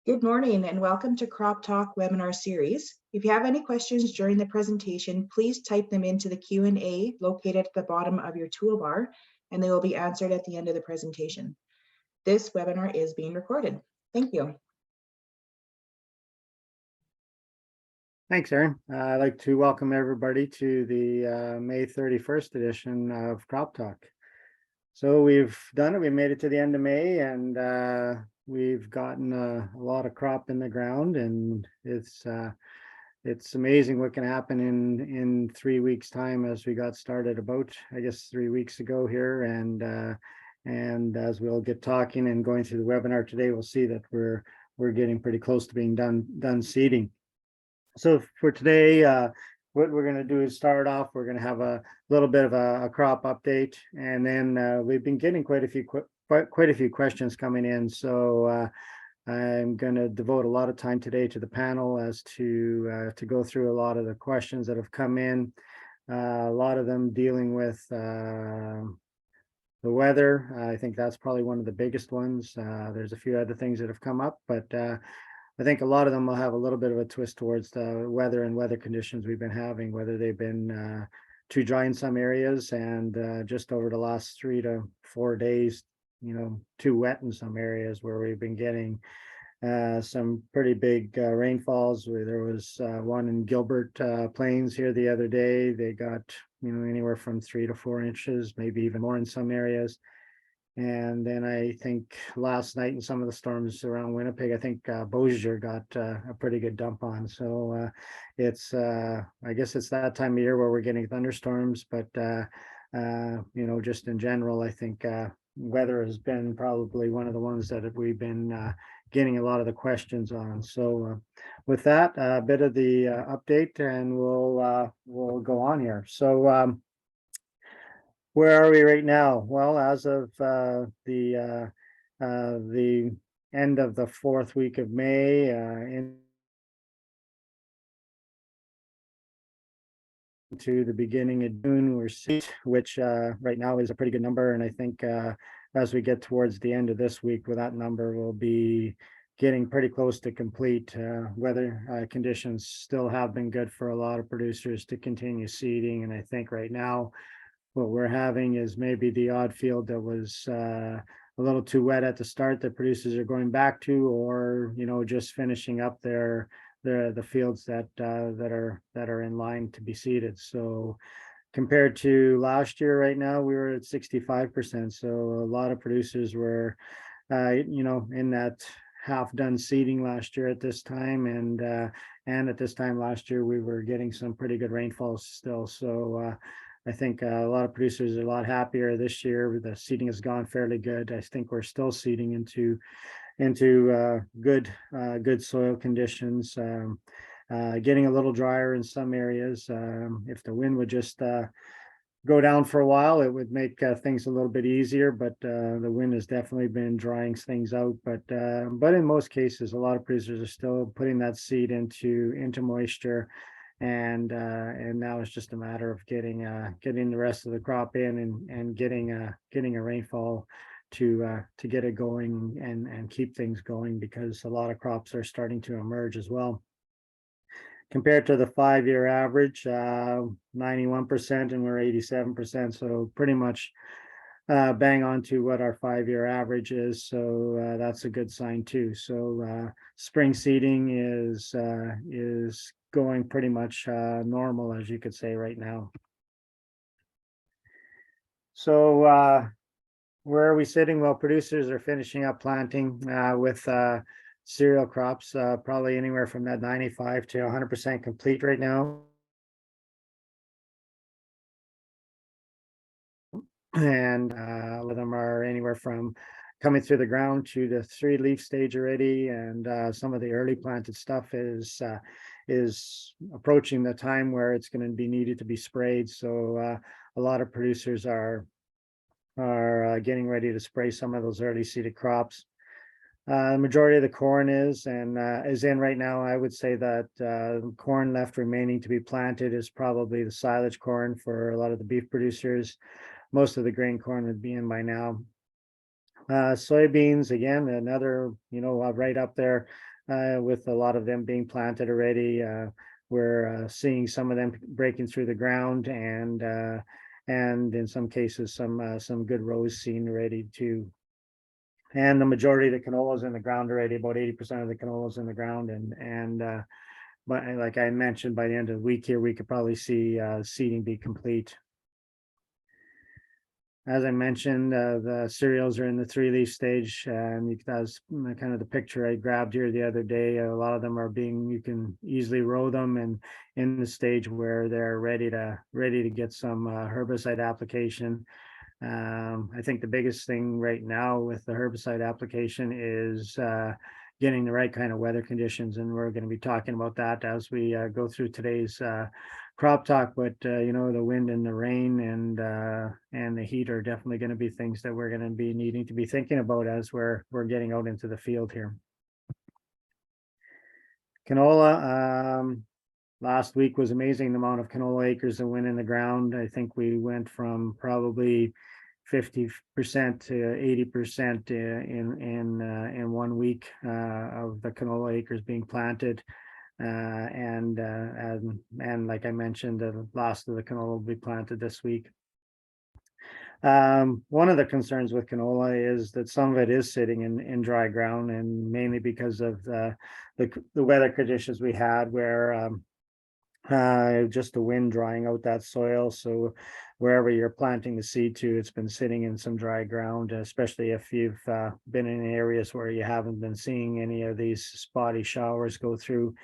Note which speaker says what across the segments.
Speaker 1: Good morning and welcome to CropTalk webinar series. If you have any questions during the presentation, please type them into the Q&A located at the bottom of your toolbar, and they will be answered at the end of the presentation. This webinar is being recorded. Thank you.
Speaker 2: Thanks, Erin. I'd like to welcome everybody to the May 31st edition of CropTalk. So we've done it. We made it to the end of May, and we've gotten a lot of crop in the ground, and it's amazing what can happen in 3 weeks' time. As we got started about, I guess, 3 weeks ago here, and as we'll get talking and going through the webinar today, we'll see that we're getting pretty close to being done seeding. So for today, what we're going to do is start off. We're going to have a little bit of a crop update, and then we've been getting quite a few questions coming in. So I'm going to devote a lot of time today to the panel as to go through a lot of the questions that have come in. A lot of them dealing with the weather. I think that's probably one of the biggest ones. There's a few other things that have come up, but I think a lot of them will have a little bit of a twist towards the weather and weather conditions we've been having, whether they've been too dry in some areas and just over the last 3 to 4 days, too wet in some areas where we've been getting some pretty big rainfalls. There was one in Gilbert Plains here the other day. They got, anywhere from 3 to 4 inches, maybe even more in some areas. And then I think last night in some of the storms around Winnipeg, I think Beausejour got a pretty good dump on. So it's, I guess it's that time of year where we're getting thunderstorms, but just in general, I think weather has been probably one of the ones that we've been getting a lot of the questions on. So with that, a bit of the update, and we'll go on here. So where are we right now? Well, as of the end of the 4th week of May, into the beginning of June, we're seeing, which right now is a pretty good number. And I think as we get towards the end of this week, with that number, will be getting pretty close to complete. Weather conditions still have been good for a lot of producers to continue seeding, and I think right now what we're having is maybe the odd field that was a little too wet at the start that producers are going back to, or just finishing up the fields that are in line to be seeded. So compared to last year, right now we were at 65%. So a lot of producers were in that half done seeding last year at this time, and at this time last year we were getting some pretty good rainfalls still. So I think a lot of producers are a lot happier this year. The seeding has gone fairly good. I think we're still seeding into good soil conditions. Getting a little drier in some areas. If the wind would just go down for a while, it would make things a little bit easier. But the wind has definitely been drying things out. But in most cases, a lot of producers are still putting that seed into moisture. And now it's just a matter of getting the rest of the crop in and getting a rainfall to get it going and keep things going, because a lot of crops are starting to emerge as well. Compared to the 5-year average, 91%, and we're 87%, so pretty much bang on to what our 5-year average is. So that's a good sign too. So spring seeding is going pretty much normal, as you could say right now. So where are we sitting? Well, producers are finishing up planting with cereal crops, probably anywhere from that 95 to 100% complete right now. And a lot of them are anywhere from coming through the ground to the 3-leaf stage already, and some of the early planted stuff is approaching the time where it's going to be needed to be sprayed. So a lot of producers are getting ready to spray some of those early seeded crops. The majority of the corn is in right now. I would say that corn left remaining to be planted is probably the silage corn for a lot of the beef producers. Most of the grain corn would be in by now. Soybeans, again, another, right up there. with a lot of them being planted already. We're seeing some of them breaking through the ground, and in some cases some good rows seen already too. And the majority of the canola is in the ground already. About 80% of the canola is in the ground, and but like I mentioned, by the end of the week here, we could probably see seeding be complete. As I mentioned, the cereals are in the 3-leaf stage, and that's kind of the picture I grabbed here the other day. A lot of them are you can easily row them, and in the stage where they're ready to get some herbicide application. I think the biggest thing right now with the herbicide application is getting the right kind of weather conditions, and we're going to be talking about that as we go through today's crop talk. But the wind and the rain and the heat are definitely going to be things that we're going to be needing to be thinking about as we're getting out into the field here. Canola. Last week was amazing, the amount of canola acres that went in the ground. I think we went from probably 50% to 80% in 1 week of the canola acres being planted. And like I mentioned, the last of the canola will be planted this week. One of the concerns with canola is that some of it is sitting in dry ground, and mainly because of the weather conditions we had, where just the wind drying out that soil. So wherever you're planting the seed to, it's been sitting in some dry ground, especially if you've been in areas where you haven't been seeing any of these spotty showers go through.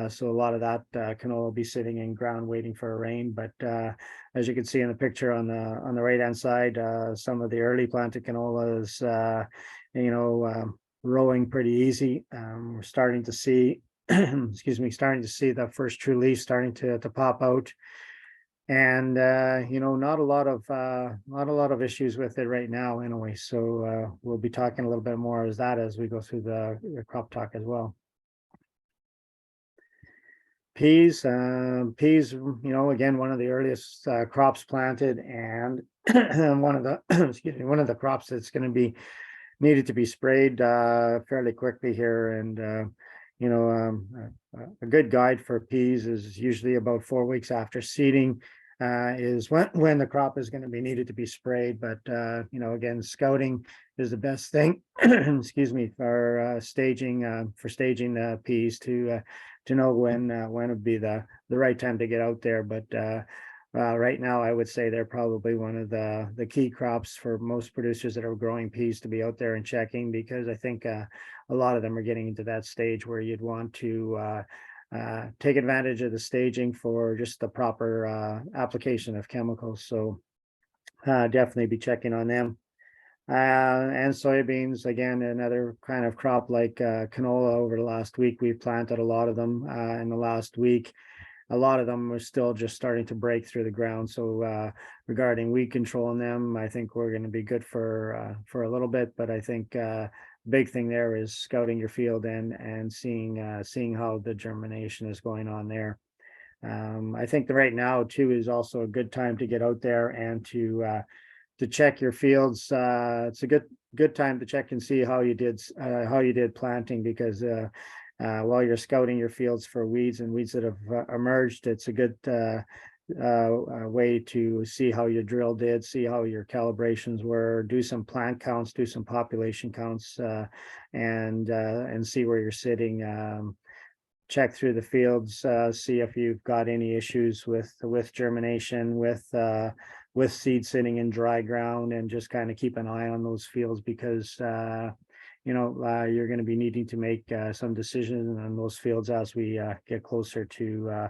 Speaker 2: So a lot of that canola will be sitting in ground waiting for rain. But as you can see in the picture on the right hand side, some of the early planted canola is rowing pretty easy. We're starting to see starting to see the first true leaf starting to pop out, and not a lot of issues with it right now anyway. So we'll be talking a little bit more as we go through the crop talk as well. Peas, again, one of the earliest crops planted, and one of the crops that's going to be needed to be sprayed fairly quickly here. And a good guide for peas is usually about 4 weeks after seeding is when the crop is going to be needed to be sprayed. But again, scouting is the best thing excuse me, for staging the peas to know when would be the right time to get out there. But right now, I would say they're probably one of the key crops for most producers that are growing peas to be out there and checking, because I think a lot of them are getting into that stage where you'd want to take advantage of the staging for just the proper application of chemicals. So definitely be checking on them. And soybeans, again, another kind of crop like canola. Over the last week, we've planted a lot of them in the last week. A lot of them are still just starting to break through the ground. So regarding weed control on them, I think we're going to be good for a little bit. But I think big thing there is scouting your field and seeing how the germination is going on there. I think that right now too is also a good time to get out there and to check your fields. It's a good time to check and see how you did planting, because while you're scouting your fields for weeds that have emerged, it's a good way to see how your drill did, see how your calibrations were, do some plant counts, do some population counts, and see where you're sitting. Check through the fields, see if you've got any issues with germination, with seed sitting in dry ground, and just kind of keep an eye on those fields, because you're going to be needing to make some decisions on those fields as we get closer to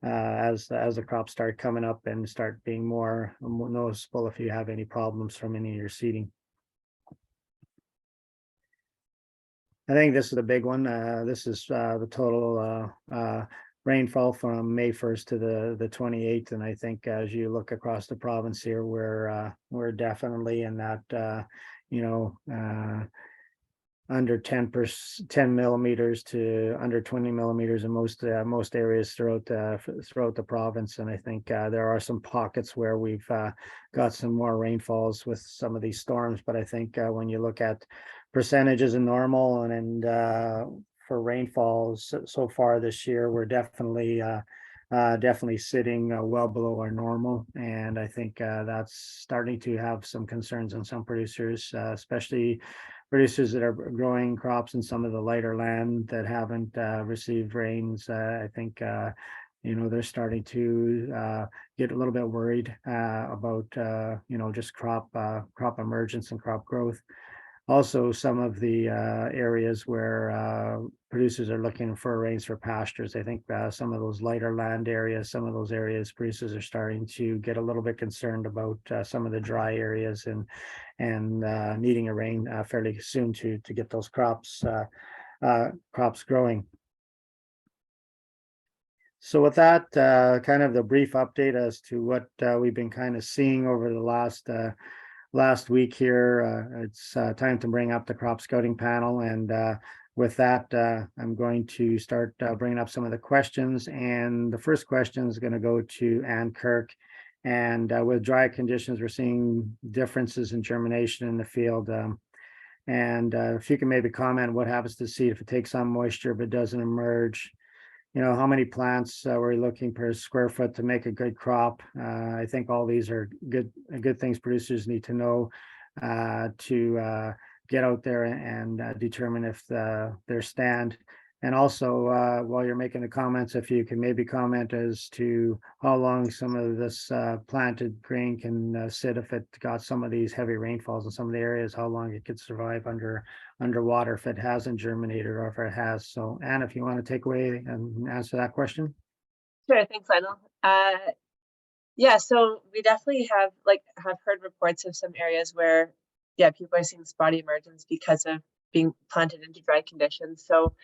Speaker 2: as the crops start coming up and start being more noticeable if you have any problems from any of your seeding. I think this is a big one. This is the total rainfall from May 1st to the 28th. And I think as you look across the province here, we're definitely in that, under 10 millimeters to under 20 millimeters in most areas throughout the province. And I think there are some pockets where we've got some more rainfalls with some of these storms. But I think when you look at percentages in normal and for rainfalls so far this year, we're definitely definitely sitting well below our normal, and I think that's starting to have some concerns on some producers, especially producers that are growing crops in some of the lighter land that haven't received rains. I think they're starting to get a little bit worried about just crop emergence and crop growth. Also, some of the areas where producers are looking for rains for pastures. I think some of those lighter land areas, some of those areas, producers are starting to get a little bit concerned about some of the dry areas and needing a rain fairly soon to get those crops growing. So with that, kind of the brief update as to what we've been kind of seeing over the last week here. It's time to bring up the crop scouting panel, and with that, I'm going to start bringing up some of the questions. And the first question is going to go to Ann Kirk. And with dry conditions, we're seeing differences in germination in the field. And if you can maybe comment what happens to seed if it takes on moisture but doesn't emerge. How many plants we're looking per square foot to make a good crop. I think all these are good things producers need to know to get out there and determine if their stand. And also, while you're making the comments, if you can maybe comment as to how long some of this planted grain can sit if it got some of these heavy rainfalls in some of the areas, how long it could survive underwater if it hasn't germinated or if it has. So Anne, if you want to take away and answer that question.
Speaker 3: Sure, thanks, Lionel. Yeah, so we definitely have heard reports of some areas where people are seeing spotty emergence because of being planted into dry conditions. So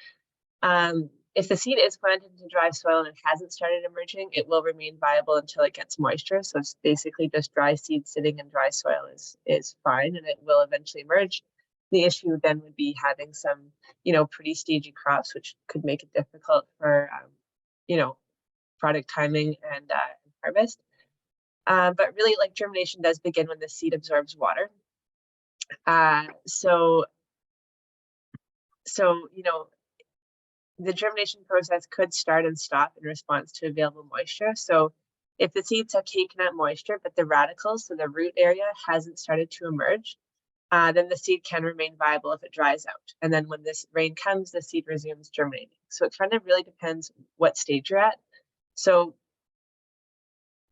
Speaker 3: if the seed is planted into dry soil and it hasn't started emerging, it will remain viable until it gets moisture. So it's basically just dry seed sitting in dry soil is fine, and it will eventually emerge. The issue then would be having some, pretty stagey crops, which could make it difficult for, product timing and harvest. But really, germination does begin when the seed absorbs water. So the germination process could start and stop in response to available moisture. So if the seeds have taken up moisture, but the radicals, so the root area, hasn't started to emerge, then the seed can remain viable if it dries out. And then when this rain comes, the seed resumes germinating. So it kind of really depends what stage you're at. So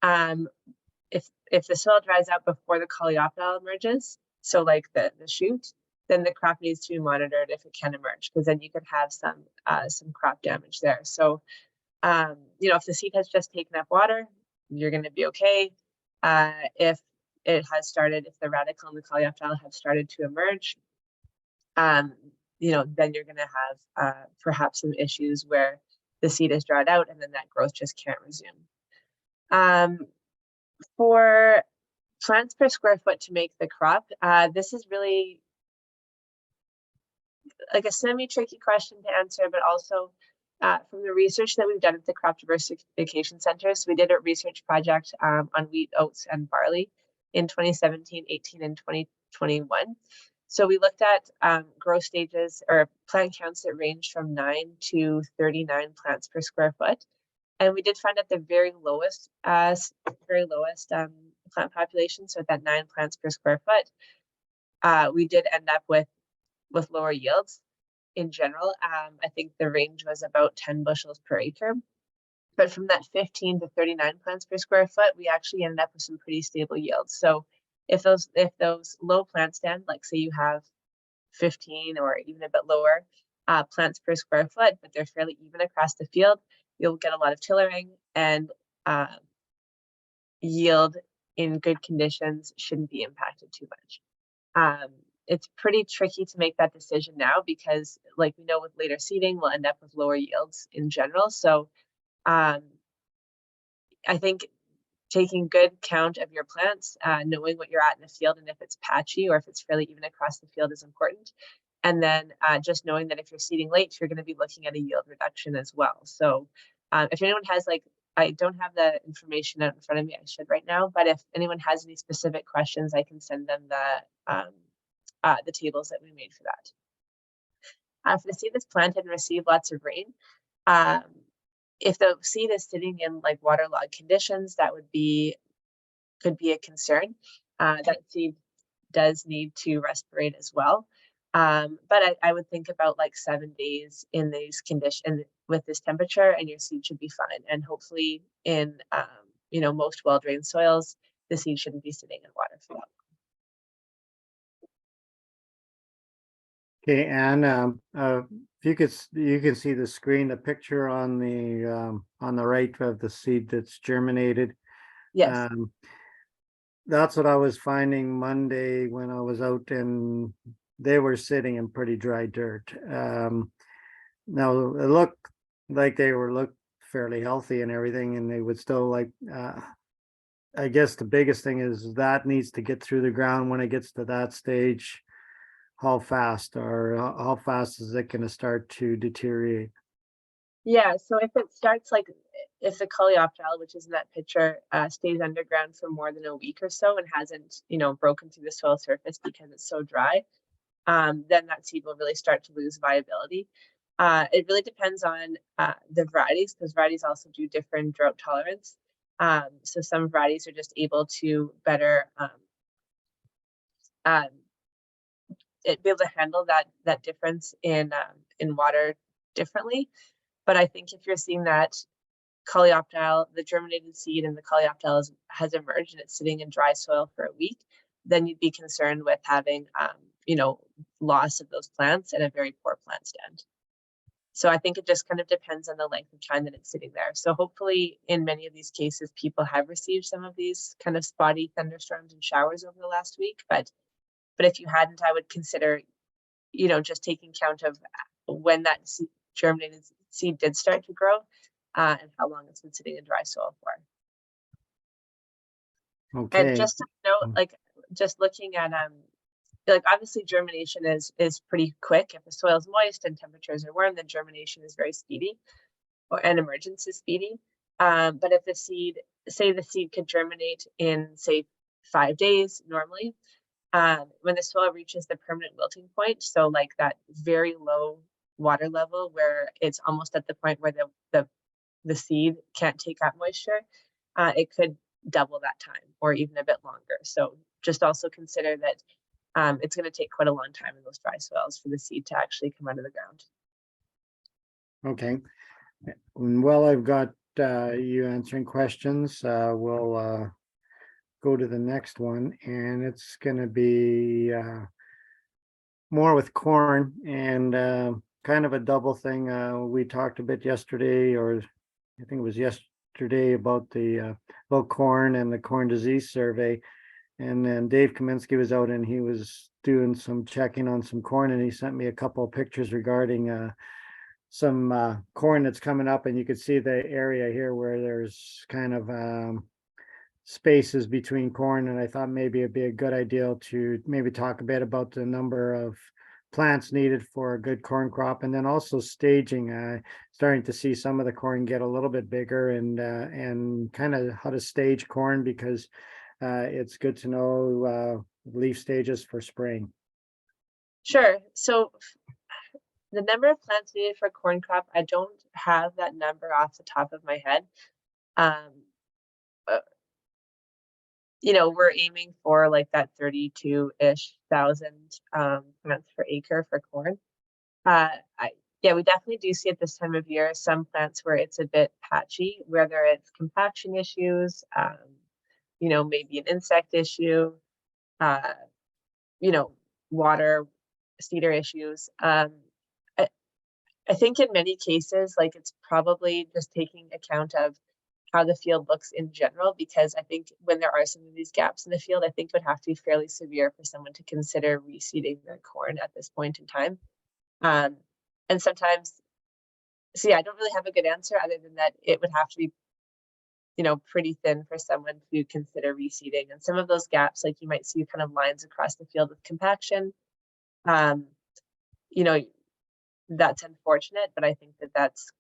Speaker 3: if the soil dries out before the coleoptile emerges, so like the shoot, then the crop needs to be monitored if it can emerge, because then you could have some crop damage there. So, if the seed has just taken up water, you're going to be okay. If it has started, if the radicle and the coleoptile have started to emerge, then you're going to have perhaps some issues where the seed is dried out and then that growth just can't resume. For plants per square foot to make the crop, this is really like a semi-tricky question to answer, but also from the research that we've done at the Crop Diversification Center. So we did a research project on wheat, oats, and barley in 2017, 18, and 2021. So we looked at growth stages or plant counts that range from 9 to 39 plants per square foot. And we did find at the very lowest plant population, so at that 9 plants per square foot, we did end up with lower yields in general. I think the range was about 10 bushels per acre. But from that 15 to 39 plants per square foot, we actually ended up with some pretty stable yields. So if those low plant stand, like say you have 15 or even a bit lower plants per square foot, but they're fairly even across the field, you'll get a lot of tillering, and yield in good conditions shouldn't be impacted too much. It's pretty tricky to make that decision now because, like we know, with later seeding, we'll end up with lower yields in general. So I think taking good count of your plants, knowing what you're at in the field and if it's patchy or if it's fairly even across the field is important. And then just knowing that if you're seeding late, you're going to be looking at a yield reduction as well. So if anyone has, I don't have the information out in front of me, I should right now, but if anyone has any specific questions, I can send them the tables that we made for that. For the seed that's planted and received lots of rain, if the seed is sitting in like waterlogged conditions, that could be a concern. That seed does need to respirate as well. But I would think about like 7 days in these conditions with this temperature, and your seed should be fine. And hopefully in most well-drained soils, the seed shouldn't be sitting in water for that.
Speaker 2: Okay, and if you can see the screen, the picture on the right of the seed that's germinated.
Speaker 3: Yes.
Speaker 2: That's what I was finding Monday when I was out, and they were sitting in pretty dry dirt. Now it looked like they looked fairly healthy and everything, and they would still like. I guess the biggest thing is that needs to get through the ground when it gets to that stage. How fast is it going to start to deteriorate?
Speaker 3: Yeah, so if it starts like if the coleoptile, which is in that picture, stays underground for more than a week or so and hasn't, broken through the soil surface because it's so dry, then that seed will really start to lose viability. It really depends on the varieties, because varieties also do different drought tolerance. So some varieties are just able to better be able to handle that difference in water differently. But I think if you're seeing that coleoptile, the germinated seed and the coleoptile has emerged and it's sitting in dry soil for a week, then you'd be concerned with having loss of those plants and a very poor plant stand. So I think it just kind of depends on the length of time that it's sitting there. So hopefully in many of these cases, people have received some of these kind of spotty thunderstorms and showers over the last week. But if you hadn't, I would consider, just taking count of when that germinated seed did start to grow and how long it's been sitting in dry soil for.
Speaker 2: Okay.
Speaker 3: And just to note, like just looking at obviously germination is pretty quick. If the soil is moist and temperatures are warm, then germination is very speedy, and emergence is speedy. But if the seed could germinate in say 5 days normally, when the soil reaches the permanent wilting point, so like that very low water level where it's almost at the point where the seed can't take up moisture, it could double that time or even a bit longer. So just also consider that it's going to take quite a long time in those dry soils for the seed to actually come out of the ground.
Speaker 2: Okay. Well, I've got you answering questions. We'll go to the next one, and it's going to be more with corn and kind of a double thing. We talked a bit yesterday, or I think it was yesterday, about about corn and the corn disease survey. And then Dave Kaminsky was out and he was doing some checking on some corn, and he sent me a couple of pictures regarding some corn that's coming up, and you could see the area here where there's kind of spaces between corn. And I thought maybe it'd be a good idea to maybe talk a bit about the number of plants needed for a good corn crop, and then also staging. Starting to see some of the corn get a little bit bigger, and kind of how to stage corn, because it's good to know leaf stages for spring.
Speaker 3: Sure. So the number of plants needed for corn crop, I don't have that number off the top of my head. We're aiming for like that 32-ish thousand plants per acre for corn. We definitely do see at this time of year some plants where it's a bit patchy, whether it's compaction issues, maybe an insect issue, water, cedar issues. I think in many cases, like it's probably just taking account of how the field looks in general, because I think when there are some of these gaps in the field, I think it would have to be fairly severe for someone to consider reseeding their corn at this point in time. And sometimes, I don't really have a good answer other than that it would have to be, pretty thin for someone to consider reseeding. And some of those gaps, like you might see kind of lines across the field with compaction. That's unfortunate, but I think that that's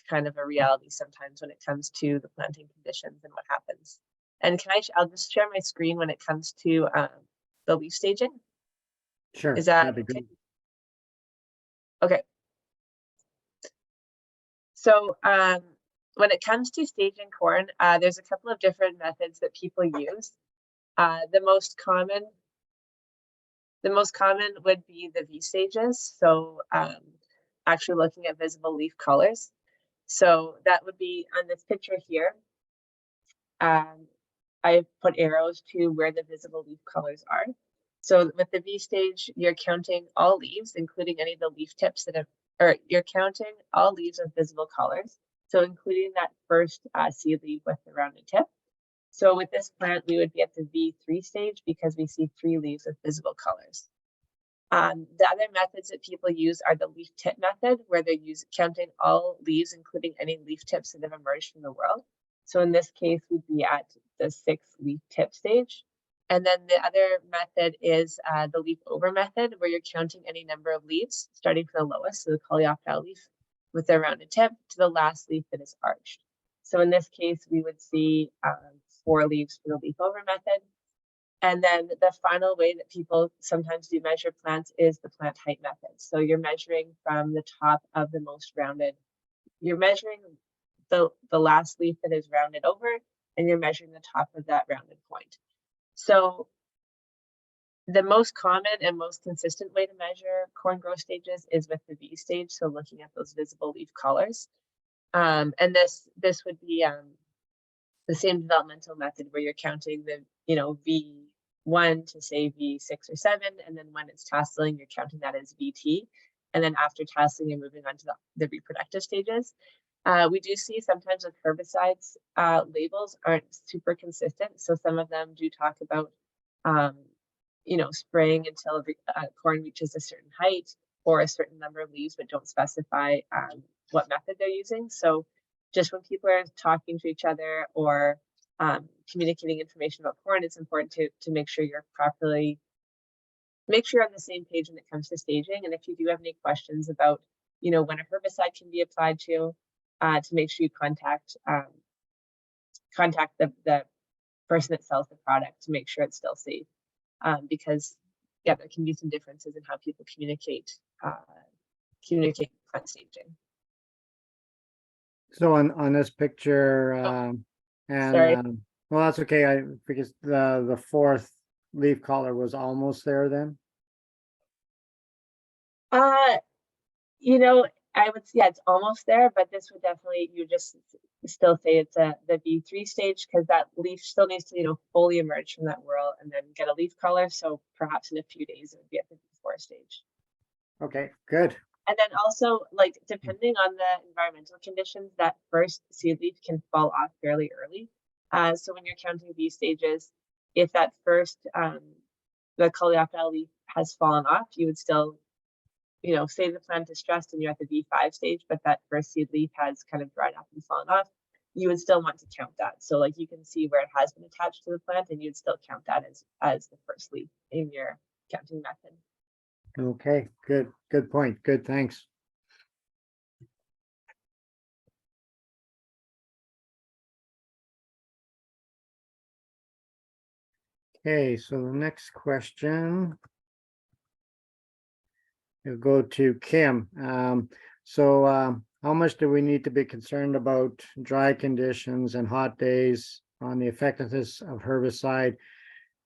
Speaker 3: kind of a reality sometimes when it comes to the planting conditions and what happens. And I'll just share my screen when it comes to the leaf staging.
Speaker 2: Sure.
Speaker 3: Is that
Speaker 2: that'd be
Speaker 3: okay?
Speaker 2: good.
Speaker 3: Okay, So when it comes to staging corn, there's a couple of different methods that people use. The most common would be the V stages. So actually looking at visible leaf colors. So that would be on this picture here. I put arrows to where the visible leaf colors are. So with the V stage, you're counting all leaves, including any of the leaf tips that have, or you're counting all leaves of visible colors. So including that first seed leaf with the rounded tip. So with this plant, we would be at the V3 stage because we see 3 leaves with visible colors. The other methods that people use are the leaf tip method, where they're counting all leaves, including any leaf tips that have emerged from the world. So in this case, we'd be at the 6th leaf tip stage. And then the other method is the leaf over method, where you're counting any number of leaves, starting from the lowest, so the coleoptile leaf with a rounded tip, to the last leaf that is arched. So in this case, we would see 4 leaves for the leaf over method. And then the final way that people sometimes do measure plants is the plant height method. So you're measuring from the top of the most rounded, you're measuring the last leaf that is rounded over, and you're measuring the top of that rounded point. So the most common and most consistent way to measure corn growth stages is with the V stage. So looking at those visible leaf colors. And this would be the same developmental method where you're counting the, V1 to say V6 or 7, and then when it's tasseling, you're counting that as VT. And then after tasseling, you're moving on to the reproductive stages. We do see sometimes with herbicides, labels aren't super consistent. So some of them do talk about, spraying until corn reaches a certain height or a certain number of leaves, but don't specify what method they're using. So just when people are talking to each other or communicating information about corn, it's important to make sure you're on the same page when it comes to staging. And if you do have any questions about, when a herbicide can be applied to make sure you contact the person that sells the product to make sure it's still safe. Because there can be some differences in how people communicate plant staging.
Speaker 2: So on this picture,
Speaker 3: Sorry.
Speaker 2: Well, that's okay. Because the 4th leaf collar was almost there then.
Speaker 3: I would say it's almost there, but this would definitely, you just still say it's the V3 stage, because that leaf still needs to fully emerge from that whorl and then get a leaf color. So perhaps in a few days it would be at the V4 stage.
Speaker 2: Okay, good.
Speaker 3: And then also, depending on the environmental conditions, that first seed leaf can fall off fairly early. So when you're counting V stages, if that first the coleoptile leaf has fallen off, you would still say the plant is stressed and you're at the V5 stage, but that first seed leaf has kind of dried up and fallen off, you would still want to count that. So you can see where it has been attached to the plant, and you'd still count that as the first leaf in your counting method.
Speaker 2: Okay, good point. Good, thanks. Okay, so the next question will go to Kim. How much do we need to be concerned about dry conditions and hot days on the effectiveness of herbicide,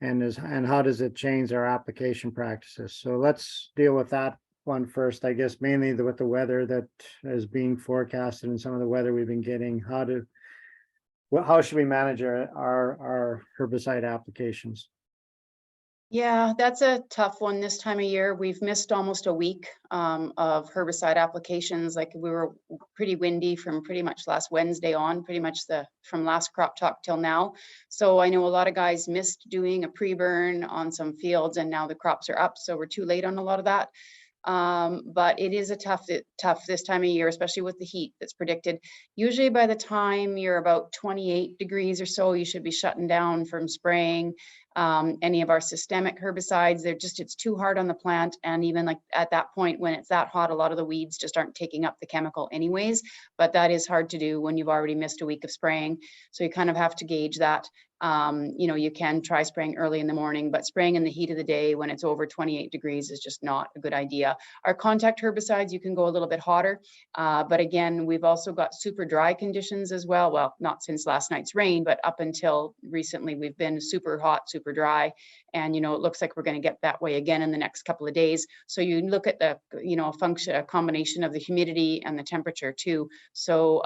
Speaker 2: and how does it change our application practices? So let's deal with that one first, I guess, mainly with the weather that is being forecasted and some of the weather we've been getting. How should we manage our herbicide applications?
Speaker 4: Yeah, that's a tough one this time of year. We've missed almost a week of herbicide applications. We were pretty windy from pretty much last Wednesday on, pretty much from last crop talk till now. So I know a lot of guys missed doing a pre-burn on some fields, and now the crops are up, so we're too late on a lot of that. But it is a tough this time of year, especially with the heat that's predicted. Usually by the time you're about 28 degrees or so, you should be shutting down from spraying any of our systemic herbicides. It's too hard on the plant. And even at that point, when it's that hot, a lot of the weeds just aren't taking up the chemical anyways, but that is hard to do when you've already missed a week of spraying. So you kind of have to gauge that. You know, you can try spraying early in the morning, but spraying in the heat of the day when it's over 28 degrees is just not a good idea. Our contact herbicides, you can go a little bit hotter, but again, we've also got super dry conditions as well. Well, not since last night's rain, but up until recently, we've been super hot, super dry. And, you know, it looks like we're going to get that way again in the next couple of days. So you look at the, you know, a combination of the humidity and the temperature too. So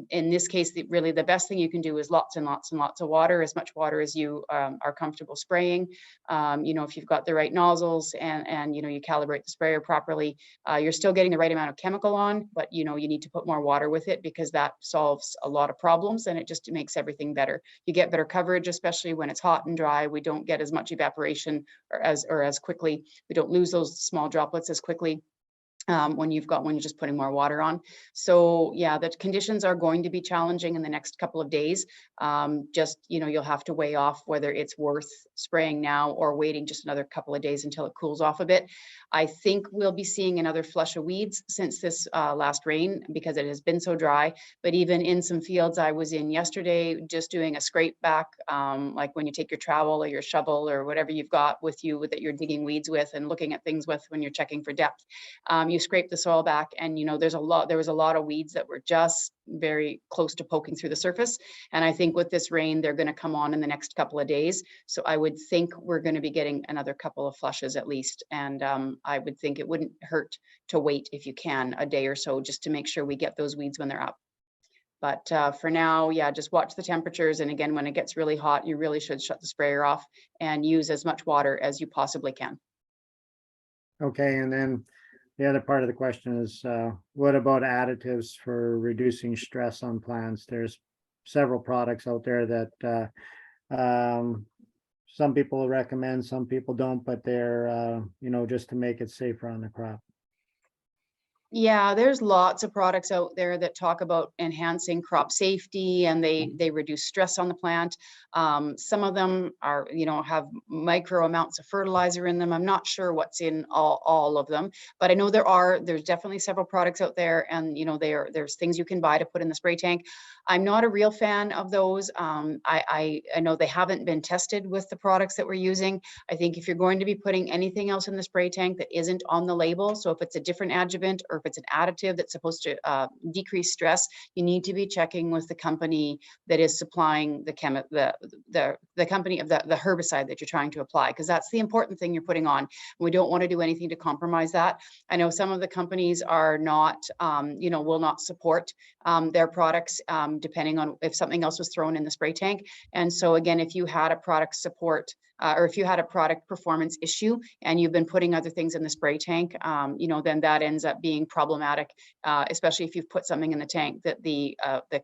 Speaker 4: in this case, really the best thing you can do is lots and lots and lots of water, as much water as you are comfortable spraying. You know, if you've got the right nozzles and you know, you calibrate the sprayer properly, you're still getting the right amount of chemical on, but you know, you need to put more water with it because that solves a lot of problems and it just makes everything better. You get better coverage, especially when it's hot and dry. We don't get as much evaporation or as quickly. We don't lose those small droplets as quickly. When you're just putting more water on. So yeah, the conditions are going to be challenging in the next couple of days. Just, you know, you'll have to weigh off whether it's worth spraying now or waiting just another couple of days until it cools off a bit. I think we'll be seeing another flush of weeds since this last rain because it has been so dry. But even in some fields I was in yesterday, just doing a scrape back, like when you take your trowel or your shovel or whatever you've got with you that you're digging weeds with and looking at things with when you're checking for depth. You scrape the soil back and, you know, there was a lot of weeds that were just very close to poking through the surface. And I think with this rain, they're going to come on in the next couple of days. So I would think we're going to be getting another couple of flushes at least. And I would think it wouldn't hurt to wait if you can a day or so just to make sure we get those weeds when they're up. But for now, yeah, just watch the temperatures. And again, when it gets really hot, you really should shut the sprayer off and use as much water as you possibly can.
Speaker 2: Okay, and then the other part of the question is, what about additives for reducing stress on plants? There's several products out there that some people recommend, some people don't, but they're, you know, just to make it safer on the crop.
Speaker 4: Yeah, there's lots of products out there that talk about enhancing crop safety and they reduce stress on the plant. Some of them are, you know, have micro amounts of fertilizer in them. I'm not sure what's in all of them, but I know there's definitely several products out there and, you know, there's things you can buy to put in the spray tank. I'm not a real fan of those. I know they haven't been tested with the products that we're using. I think if you're going to be putting anything else in the spray tank that isn't on the label, so if it's a different adjuvant or if it's an additive that's supposed to decrease stress, you need to be checking with the company that is supplying the company of the herbicide that you're trying to apply, because that's the important thing you're putting on. We don't want to do anything to compromise that. I know some of the companies are not, you know, will not support their products depending on if something else was thrown in the spray tank. And so again, if you had a product support or if you had a product performance issue and you've been putting other things in the spray tank, you know, then that ends up being problematic, especially if you've put something in the tank that the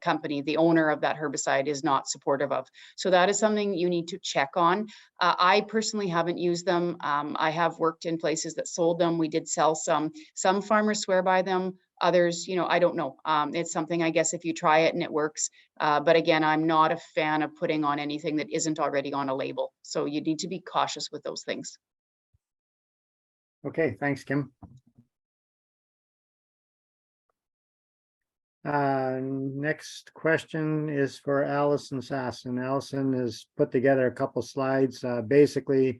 Speaker 4: company, the owner of that herbicide is not supportive of. So that is something you need to check on. I personally haven't used them. I have worked in places that sold them. We did sell some. Some farmers swear by them. Others, you know, I don't know. It's something, I guess, if you try it and it works. But again, I'm not a fan of putting on anything that isn't already on a label. So you need to be cautious with those things.
Speaker 2: Okay, thanks, Kim. Next question is for Allison Sasson. Allison has put together a couple slides, basically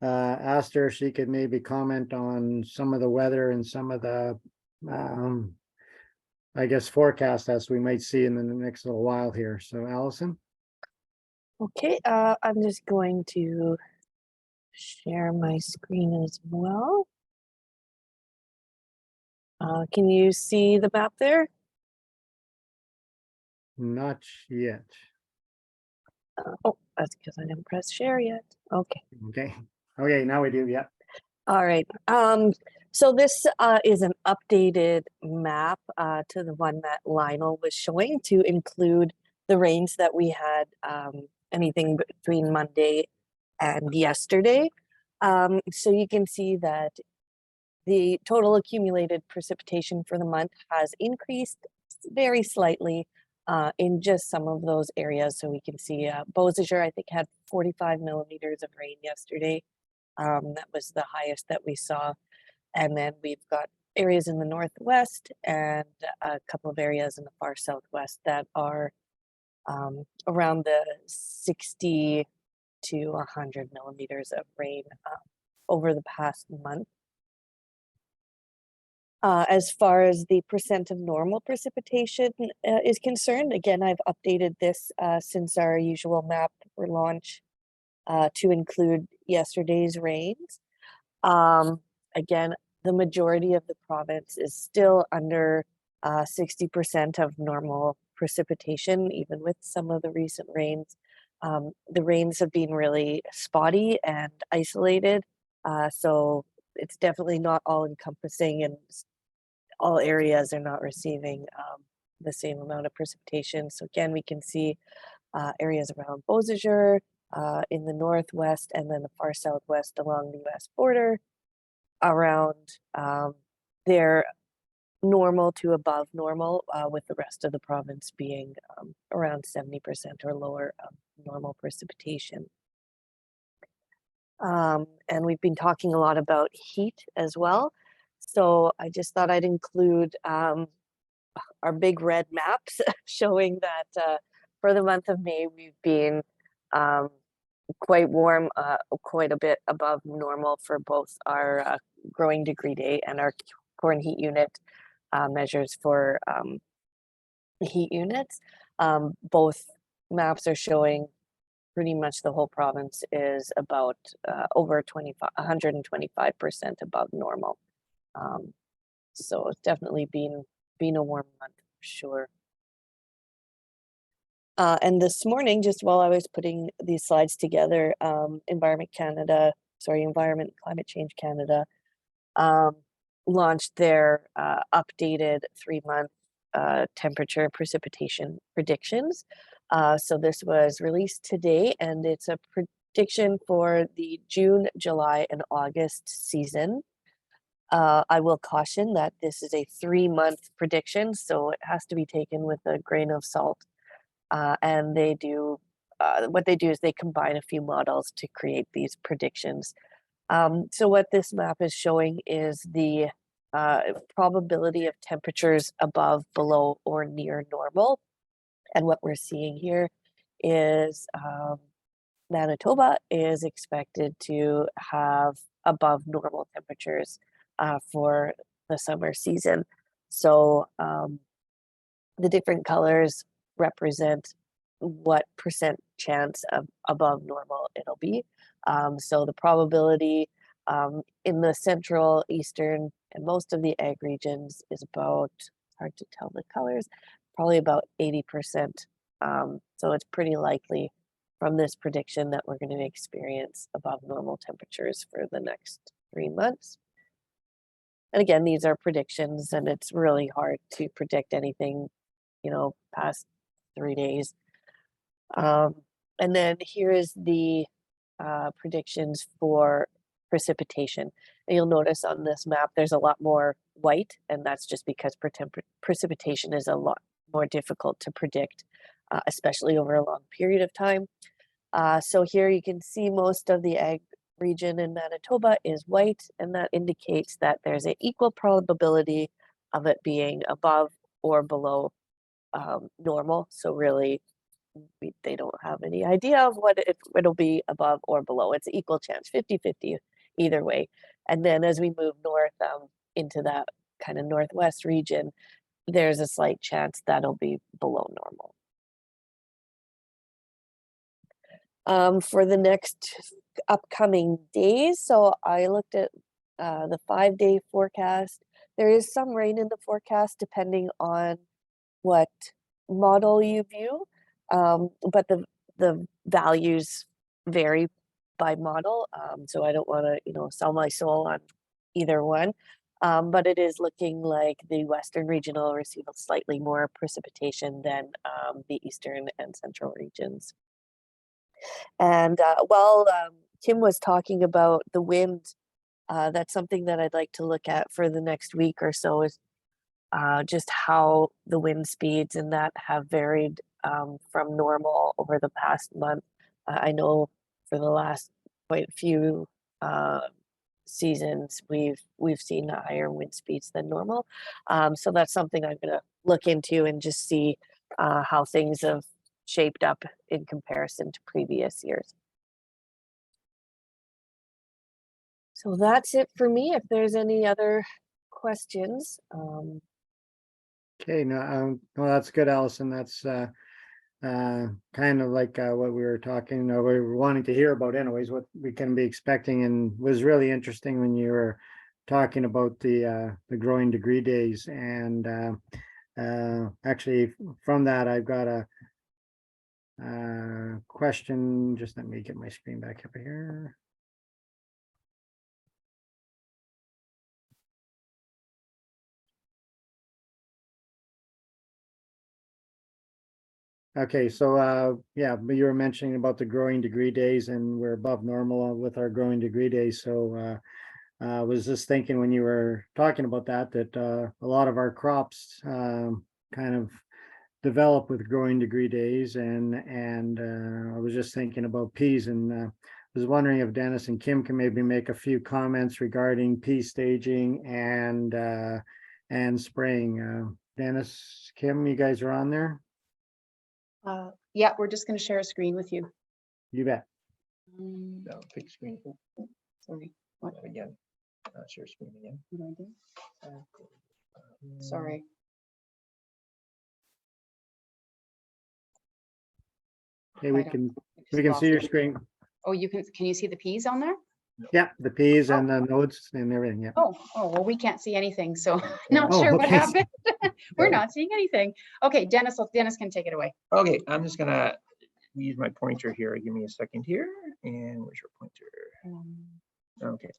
Speaker 2: asked her if she could maybe comment on some of the weather and some of the I guess forecast as we might see in the next little while here. So Allison.
Speaker 5: Okay, I'm just going to share my screen as well. Can you see the map there?
Speaker 2: Not yet.
Speaker 5: Oh, that's because I didn't press share yet. Okay.
Speaker 2: Okay, now we do. Yeah.
Speaker 5: All right. So this is an updated map to the one that Lionel was showing to include the rains that we had anything between Monday and yesterday. So you can see that the total accumulated precipitation for the month has increased very slightly in just some of those areas. So we can see Beausejour, I think, had 45 millimeters of rain yesterday. That was the highest that we saw. And then we've got areas in the northwest and a couple of areas in the far southwest that are around the 60 to 100 millimeters of rain over the past month. As far as the percent of normal precipitation is concerned, again, I've updated this since our usual map for launch to include yesterday's rains. Again, the majority of the province is still under 60% of normal precipitation, even with some of the recent rains. The rains have been really spotty and isolated, so it's definitely not all encompassing, and all areas are not receiving the same amount of precipitation. So again, we can see areas around Beausejour, in the northwest, and then the far southwest along the US border around their normal to above normal, with the rest of the province being around 70% or lower of normal precipitation. And we've been talking a lot about heat as well. So I just thought I'd include our big red maps showing that for the month of May, we've been quite warm, quite a bit above normal for both our growing degree day and our corn heat unit measures for heat units. Both maps are showing pretty much the whole province is about over 125% above normal. So it's definitely been a warm month for sure. And this morning, just while I was putting these slides together, Environment and Climate Change Canada launched their updated 3-month temperature and precipitation predictions. So this was released today, and it's a prediction for the June, July, and August season. I will caution that this is a 3-month prediction, so it has to be taken with a grain of salt. And they do what they do is they combine a few models to create these predictions. So what this map is showing is the probability of temperatures above, below, or near normal. And what we're seeing here is Manitoba is expected to have above normal temperatures for the summer season. So the different colors represent what percent chance of above normal it'll be. So the probability in the central, eastern, and most of the ag regions is about, hard to tell the colors, probably about 80%. So it's pretty likely from this prediction that we're going to experience above normal temperatures for the next 3 months. And again, these are predictions, and it's really hard to predict anything, past 3 days. And then here is the predictions for precipitation. And you'll notice on this map, there's a lot more white, and that's just because precipitation is a lot more difficult to predict, especially over a long period of time. So here you can see most of the ag region in Manitoba is white, and that indicates that there's an equal probability of it being above or below normal. So really, they don't have any idea of what it'll be above or below. It's an equal chance, 50-50 either way. And then as we move north into that kind of northwest region, there's a slight chance that'll be below normal. For the next upcoming days, so I looked at the 5-day forecast. There is some rain in the forecast depending on what model you view, but the values vary by model. So I don't want to, sell my soul on either one. But it is looking like the Western region will receive slightly more precipitation than the Eastern and Central regions. And while Kim was talking about the wind, that's something that I'd like to look at for the next week or so, is just how the wind speeds and that have varied from normal over the past month. I know for the last quite a few seasons, we've seen higher wind speeds than normal. So that's something I'm going to look into and just see how things have shaped up in comparison to previous years. So that's it for me. If there's any other questions.
Speaker 2: Okay, no, that's good, Allison. That's kind of like what we were talking, we were wanting to hear about anyways, what we can be expecting, and was really interesting when you were talking about the growing degree days. And actually from that, I've got a question. Just let me get my screen back up here. Okay, so yeah, but you were mentioning about the growing degree days, and we're above normal with our growing degree days. So I was just thinking when you were talking about that a lot of our crops kind of develop with growing degree days, and I was just thinking about peas, and was wondering if Dennis and Kim can maybe make a few comments regarding pea staging and spraying. Dennis, Kim, you guys are on there?
Speaker 4: Yeah, we're just going to share a screen with you.
Speaker 2: You bet.
Speaker 6: No, big screen.
Speaker 4: Sorry. What?
Speaker 6: Again, share screen again.
Speaker 4: What do I do? Sorry.
Speaker 2: Okay,
Speaker 4: I
Speaker 2: we
Speaker 4: don't-
Speaker 2: can
Speaker 4: I just
Speaker 2: see your
Speaker 4: lost it.
Speaker 2: screen.
Speaker 4: Oh, can you see the peas on there?
Speaker 2: Yeah, the peas and the nodes and everything. Yeah.
Speaker 4: Oh, well, we can't see anything, so not
Speaker 2: Oh,
Speaker 4: sure what
Speaker 2: okay.
Speaker 4: happened. We're not seeing anything. Okay, Dennis can take it away.
Speaker 6: Okay, I'm just gonna use my pointer here. Give me a second here. And where's your pointer? Okay,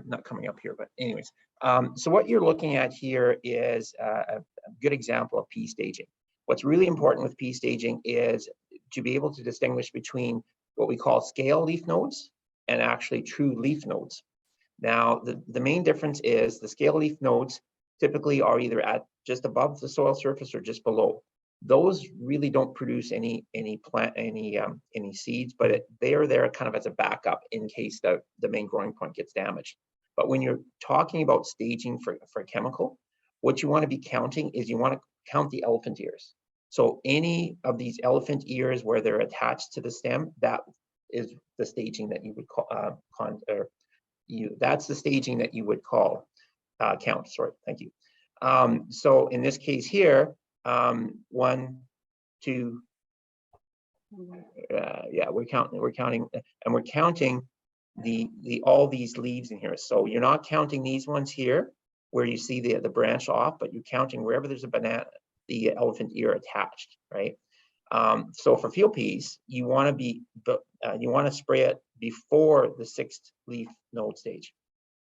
Speaker 6: not coming up here, but anyways. So what you're looking at here is a good example of pea staging. What's really important with pea staging is to be able to distinguish between what we call scale leaf nodes and actually true leaf nodes. Now, the main difference is the scale leaf nodes typically are either at just above the soil surface or just below. Those really don't produce any seeds, but they are there kind of as a backup in case the main growing point gets damaged. But when you're talking about staging for a chemical, what you want to be counting is you want to count the elephant ears. So any of these elephant ears where they're attached to the stem, that is the staging that you would call that's the staging that you would call count. Sorry, thank you. So in this case here, 1, 2, yeah, we're counting, and we're counting all these leaves in here. So you're not counting these ones here where you see the branch off, but you're counting wherever there's a the elephant ear attached, right? So for field peas, you want to spray it before the 6th leaf node stage.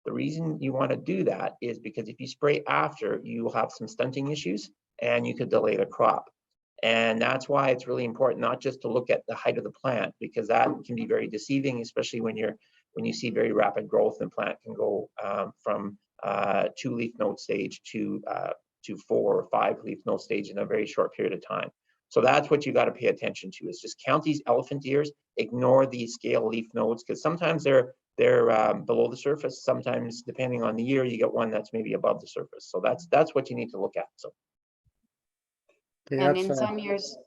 Speaker 6: The reason you want to do that is because if you spray after, you will have some stunting issues and you could delay the crop. And that's why it's really important not just to look at the height of the plant, because that can be very deceiving, especially when you see very rapid growth. The plant can go from 2 leaf node stage to 4 or 5 leaf node stage in a very short period of time. So that's what you got to pay attention to, is just count these elephant ears, ignore these scale leaf nodes, because sometimes they're below the surface. Sometimes, depending on the year, you get one that's maybe above the surface. So that's what you need to look at. So.
Speaker 2: Okay,
Speaker 4: And in some years,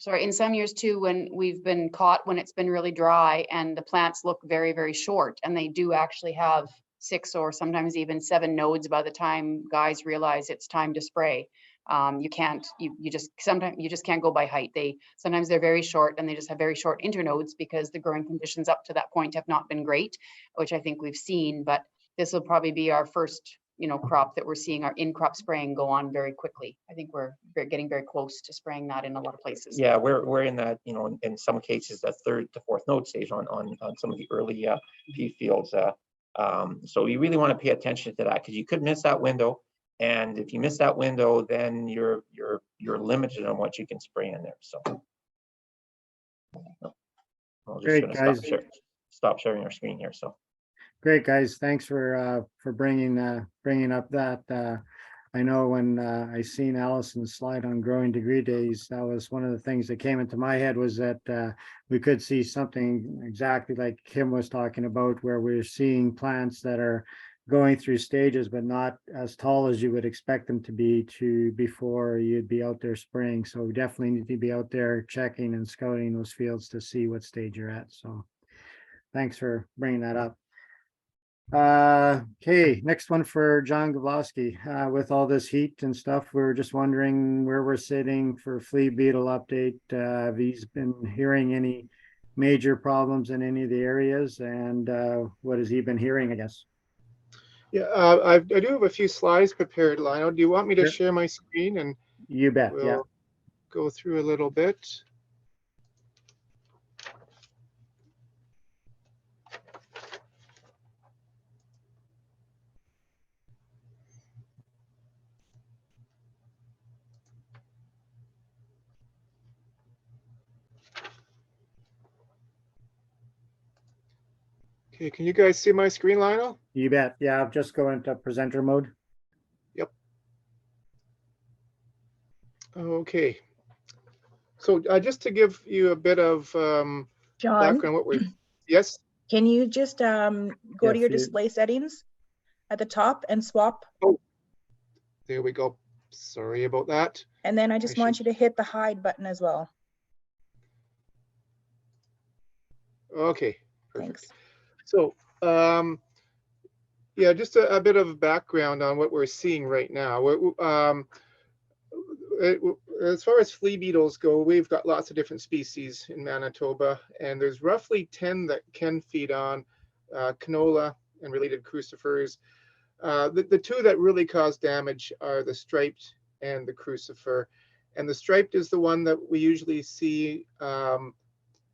Speaker 4: in some years too, when we've been caught when it's been really dry and the plants look very, very short, and they do actually have 6 or sometimes even 7 nodes by the time guys realize it's time to spray. You just can't go by height. Sometimes they're very short and they just have very short internodes because the growing conditions up to that point have not been great, which I think we've seen. But this will probably be our first, crop that we're seeing our in-crop spraying go on very quickly. I think we're getting very close to spraying that in a lot of places.
Speaker 6: Yeah, we're in that, in some cases, the 3rd to 4th node stage on some of the early pea fields. So you really want to pay attention to that, because you could miss that window. And if you miss that window, then you're limited on what you can spray in there. So I'm just going to stop sharing our screen here. So
Speaker 2: great, guys. Thanks for bringing up that. I know when I seen Allison's slide on growing degree days, that was one of the things that came into my head, was that we could see something exactly like Kim was talking about, where we're seeing plants that are going through stages, but not as tall as you would expect them to be before you'd be out there spraying. So we definitely need to be out there checking and scouting those fields to see what stage you're at. So thanks for bringing that up. Okay, next one for John Gavlowski. With all this heat and stuff, we're just wondering where we're sitting for flea beetle update. Have you been hearing any major problems in any of the areas, and what has he been hearing, I guess?
Speaker 7: Yeah, I do have a few slides prepared, Lionel. Do you want me to
Speaker 2: Sure.
Speaker 7: share my screen and
Speaker 2: You bet,
Speaker 7: we'll
Speaker 2: yeah.
Speaker 7: go through a little bit? Okay, can you guys see my screen, Lionel?
Speaker 2: You bet. Yeah, I'll just go into presenter mode.
Speaker 7: Yep. Okay. So just to give you a bit of
Speaker 1: John,
Speaker 7: background, what we're, yes?
Speaker 1: can you just go
Speaker 2: Yeah,
Speaker 1: to your
Speaker 2: flea-
Speaker 1: display settings at the top and swap?
Speaker 7: There we go. Sorry about that.
Speaker 1: And then I just want you to hit the hide button as well.
Speaker 7: Okay, perfect.
Speaker 1: Thanks.
Speaker 7: So, yeah, just a bit of background on what we're seeing right now. As far as flea beetles go, we've got lots of different species in Manitoba, and there's roughly 10 that can feed on canola and related crucifers. The two that really cause damage are the striped and the crucifer. And the striped is the one that we usually see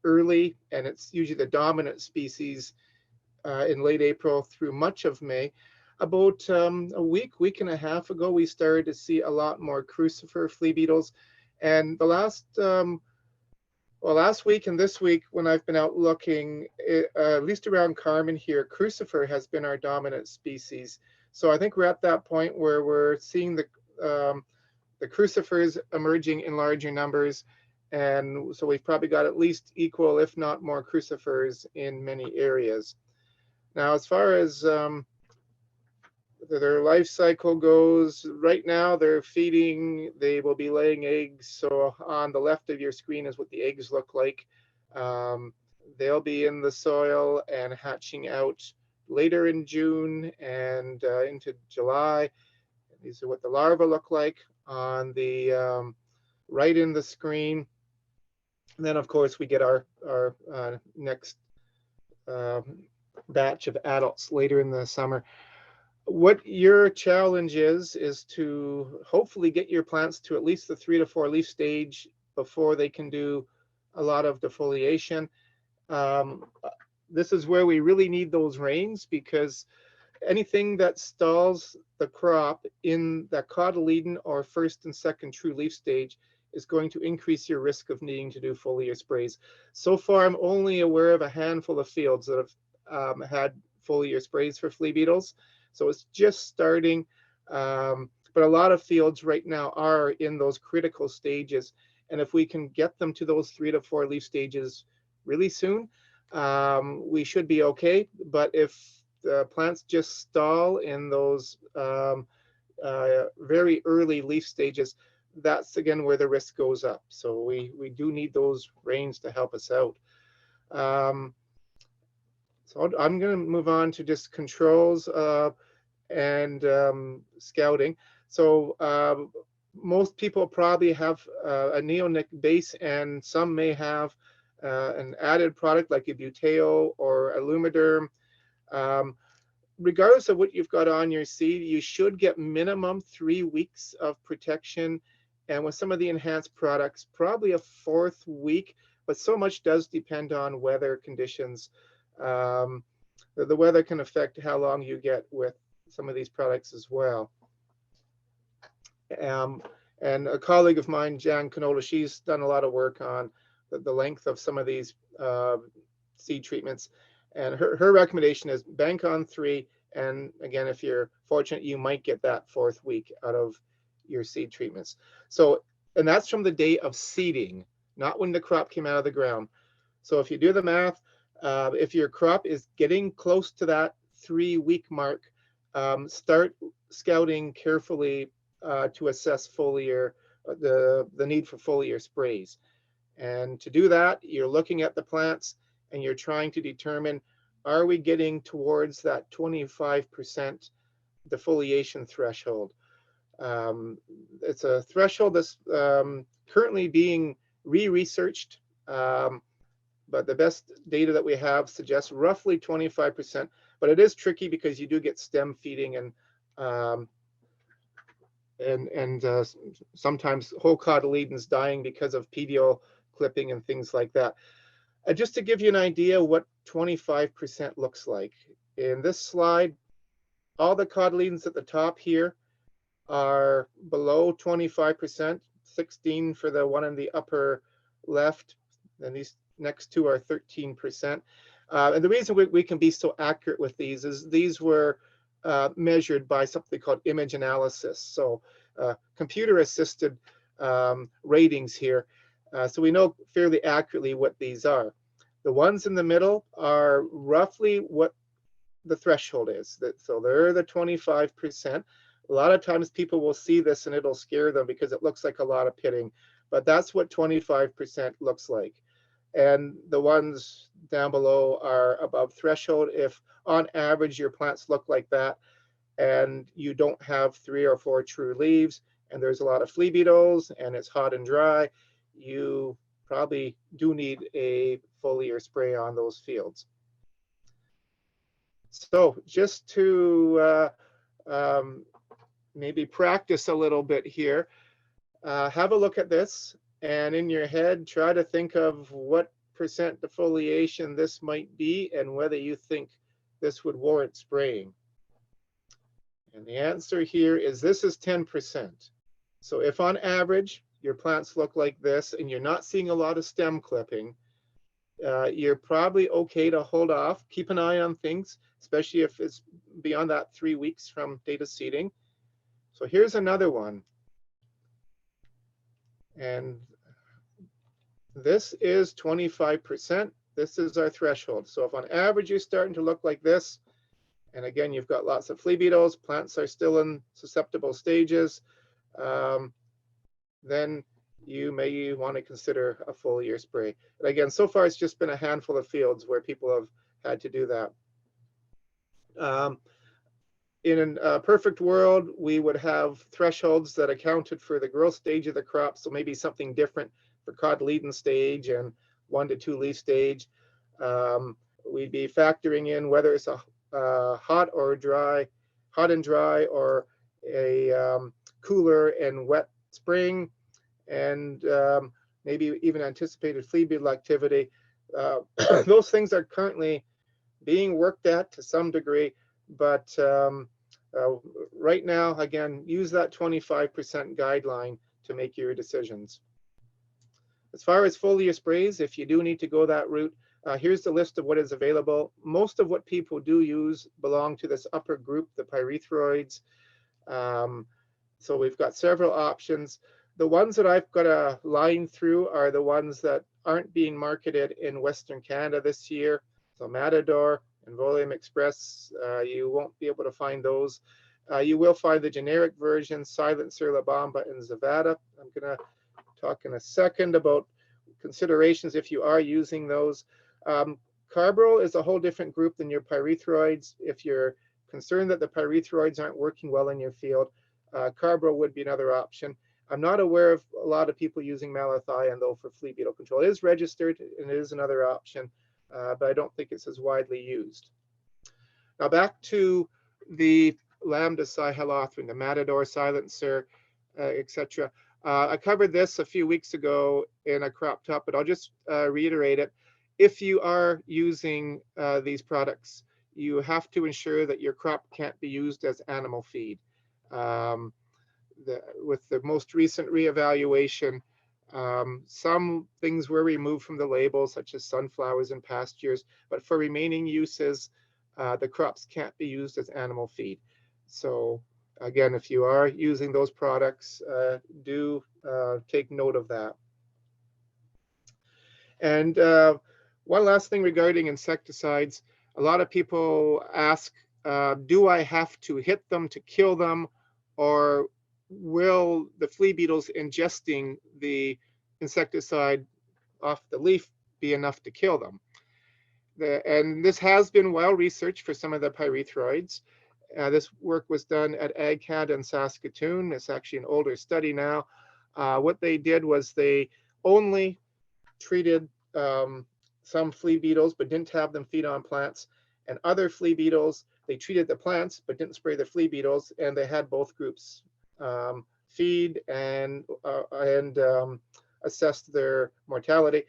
Speaker 7: early, and it's usually the dominant species in late April through much of May. About a week and a half ago, we started to see a lot more crucifer flea beetles. And the last week and this week, when I've been out looking, at least around Carmen here, crucifer has been our dominant species. So I think we're at that point where we're seeing the crucifers emerging in larger numbers. And so we've probably got at least equal, if not more, crucifers in many areas. Now, as far as their life cycle goes, right now they're feeding, they will be laying eggs. So on the left of your screen is what the eggs look like. They'll be in the soil and hatching out later in June and into July. These are what the larvae look like on the right in the screen. And then, of course, we get our next batch of adults later in the summer. What your challenge is to hopefully get your plants to at least the 3 to 4 leaf stage before they can do a lot of defoliation. This is where we really need those rains, because anything that stalls the crop in that cotyledon or first and second true leaf stage is going to increase your risk of needing to do foliar sprays. So far, I'm only aware of a handful of fields that have had foliar sprays for flea beetles. So it's just starting, but a lot of fields right now are in those critical stages. And if we can get them to those 3 to 4 leaf stages really soon, we should be okay. But if the plants just stall in those very early leaf stages, that's again where the risk goes up. So we do need those rains to help us out. So I'm going to move on to just controls and scouting. So most people probably have a neonic base, and some may have an added product like a buteo or a lumiderm. Regardless of what you've got on your seed, you should get minimum 3 weeks of protection. And with some of the enhanced products, probably a 4th week, but so much does depend on weather conditions. The weather can affect how long you get with some of these products as well. And a colleague of mine, Jan Canola, she's done a lot of work on the length of some of these seed treatments. And her recommendation is bank on 3. And again, if you're fortunate, you might get that 4th week out of your seed treatments. So, and that's from the day of seeding, not when the crop came out of the ground. So if you do the math, if your crop is getting close to that 3 week mark, start scouting carefully to assess foliar, the need for foliar sprays. And to do that, you're looking at the plants and you're trying to determine, are we getting towards that 25% defoliation threshold? It's a threshold that's currently being re-researched, but the best data that we have suggests roughly 25%, but it is tricky because you do get stem feeding and sometimes whole cotyledons dying because of petiole clipping and things like that. Just to give you an idea what 25% looks like. In this slide, all the cotyledons at the top here are below 25%, 16 for the one in the upper left, and these next two are 13%. And the reason we can be so accurate with these is these were measured by something called image analysis. So computer assisted ratings here. So we know fairly accurately what these are. The ones in the middle are roughly what the threshold is. So they're the 25%. A lot of times people will see this and it'll scare them because it looks like a lot of pitting, but that's what 25% looks like. And the ones down below are above threshold. If on average your plants look like that and you don't have 3 or 4 true leaves and there's a lot of flea beetles and it's hot and dry, you probably do need a foliar spray on those fields. So just to maybe practice a little bit here, have a look at this and in your head try to think of what percent defoliation this might be and whether you think this would warrant spraying. And the answer here is this is 10%. So if on average your plants look like this and you're not seeing a lot of stem clipping, you're probably okay to hold off. Keep an eye on things, especially if it's beyond that 3 weeks from date of seeding. So here's another one. And this is 25%. This is our threshold. So if on average you're starting to look like this, and again, you've got lots of flea beetles, plants are still in susceptible stages, then you may want to consider a foliar spray. And again, so far it's just been a handful of fields where people have had to do that. In a perfect world, we would have thresholds that accounted for the growth stage of the crop, so maybe something different for cotyledon stage and 1 to 2 leaf stage. We'd be factoring in whether it's a hot and dry, or a cooler and wet spring, and maybe even anticipated flea beetle activity. Those things are currently being worked at to some degree, but right now, again, use that 25% guideline to make your decisions. As far as foliar sprays, if you do need to go that route, here's the list of what is available. Most of what people do use belong to this upper group, the pyrethroids. So we've got several options. The ones that I've got a line through are the ones that aren't being marketed in Western Canada this year. So Matador and Volume Express, you won't be able to find those. You will find the generic version, Silencer, La Bamba, and Zavada. I'm gonna talk in a second about considerations if you are using those. Carbaryl is a whole different group than your pyrethroids. If you're concerned that the pyrethroids aren't working well in your field, Carbaryl would be another option. I'm not aware of a lot of people using malathion though for flea beetle control. It is registered and it is another option, but I don't think it's as widely used. Now back to the Lambda cyhalothrin, the Matador, Silencer, etc. I covered this a few weeks ago in a CropTalk, but I'll just reiterate it. If you are using these products, you have to ensure that your crop can't be used as animal feed. With the most recent reevaluation, some things were removed from the label, such as sunflowers and pastures, but for remaining uses, the crops can't be used as animal feed. So again, if you are using those products, do take note of that. And one last thing regarding insecticides, a lot of people ask do I have to hit them to kill them, or will the flea beetles ingesting the insecticide off the leaf be enough to kill them? And this has been well researched for some of the pyrethroids. This work was done at AgCat in Saskatoon. It's actually an older study now. What they did was they only treated some flea beetles, but didn't have them feed on plants. And other flea beetles, they treated the plants, but didn't spray the flea beetles. And they had both groups feed and assessed their mortality.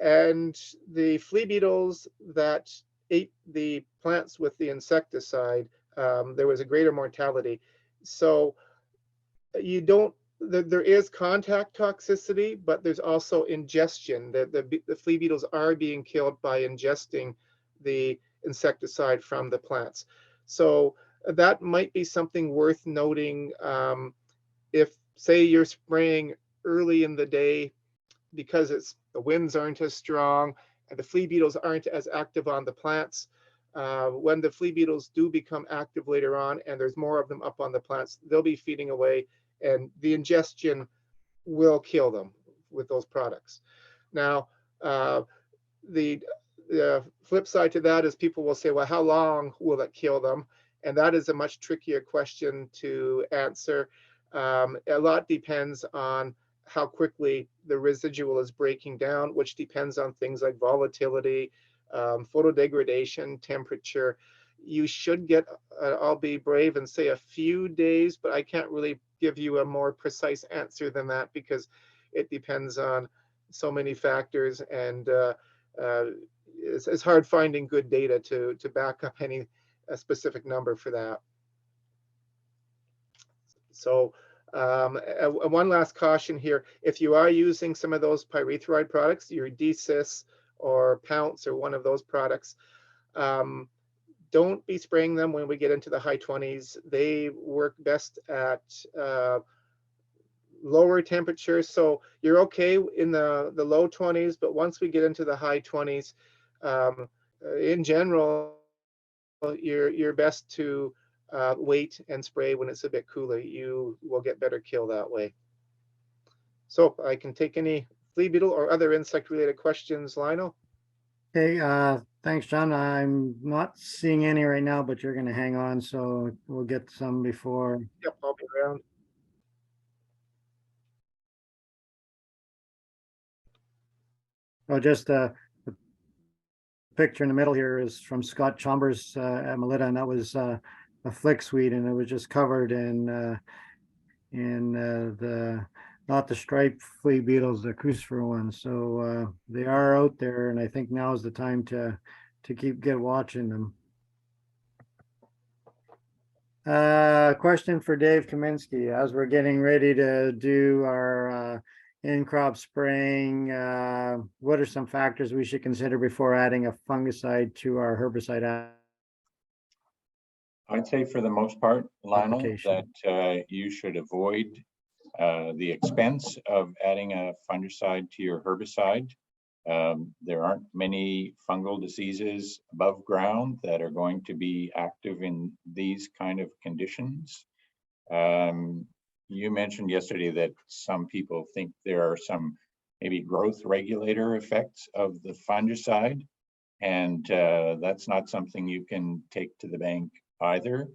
Speaker 7: And the flea beetles that ate the plants with the insecticide, there was a greater mortality. So you don't, there is contact toxicity, but there's also ingestion. The flea beetles are being killed by ingesting the insecticide from the plants. So that might be something worth noting. If, say, you're spraying early in the day because the winds aren't as strong and the flea beetles aren't as active on the plants, when the flea beetles do become active later on and there's more of them up on the plants, they'll be feeding away, and the ingestion will kill them with those products. Now, the flip side to that is people will say, well, how long will it kill them? And that is a much trickier question to answer. A lot depends on how quickly the residual is breaking down, which depends on things like volatility, photodegradation, temperature. You should get, I'll be brave and say a few days, but I can't really give you a more precise answer than that because it depends on so many factors, and it's hard finding good data to back up any specific number for that. So one last caution here, if you are using some of those pyrethroid products, your DCIS or Pounce or one of those products, don't be spraying them when we get into the high 20s. They work best at lower temperatures. So you're okay in the low 20s, but once we get into the high 20s, in general, you're best to wait and spray when it's a bit cooler. You will get better kill that way. So I can take any flea beetle or other insect related questions, Lionel.
Speaker 2: Okay, thanks, John. I'm not seeing any right now, but you're going to hang on, so we'll get some before.
Speaker 7: Yep, I'll be around.
Speaker 2: Oh, just the picture in the middle here is from Scott Chambers at Melita, and that was a flick suite, and it was just covered in the, not the striped flea beetles, the crucifer ones. So they are out there, and I think now is the time to get watching them. Question for Dave Kaminsky. As we're getting ready to do our in-crop spraying, what are some factors we should consider before adding a fungicide to our herbicide?
Speaker 8: I'd say for the most part, Lionel,
Speaker 2: Application.
Speaker 8: that you should avoid the expense of adding a fungicide to your herbicide. There aren't many fungal diseases above ground that are going to be active in these kind of conditions. You mentioned yesterday that some people think there are some maybe growth regulator effects of the fungicide, and that's not something you can take to the bank either.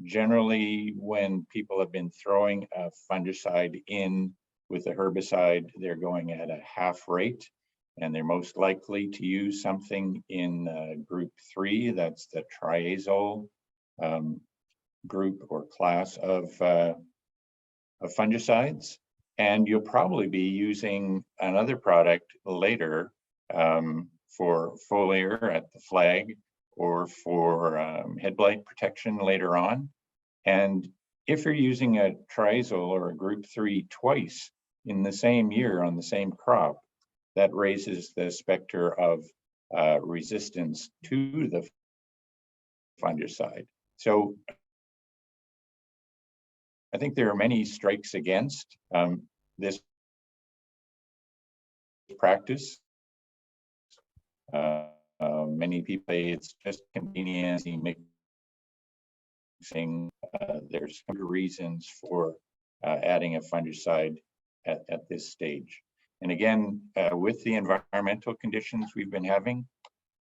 Speaker 8: Generally, when people have been throwing a fungicide in with a herbicide, they're going at a half rate, and they're most likely to use something in group 3, that's the triazole group or class of fungicides. And you'll probably be using another product later for foliar at the flag or for head blight protection later on. And if you're using a triazole or a group 3 twice in the same year on the same crop, that raises the specter of resistance to the fungicide. So I think there are many strikes against this practice. Many people say it's just convenience mixing. There's some reasons for adding a fungicide at this stage. And again, with the environmental conditions we've been having,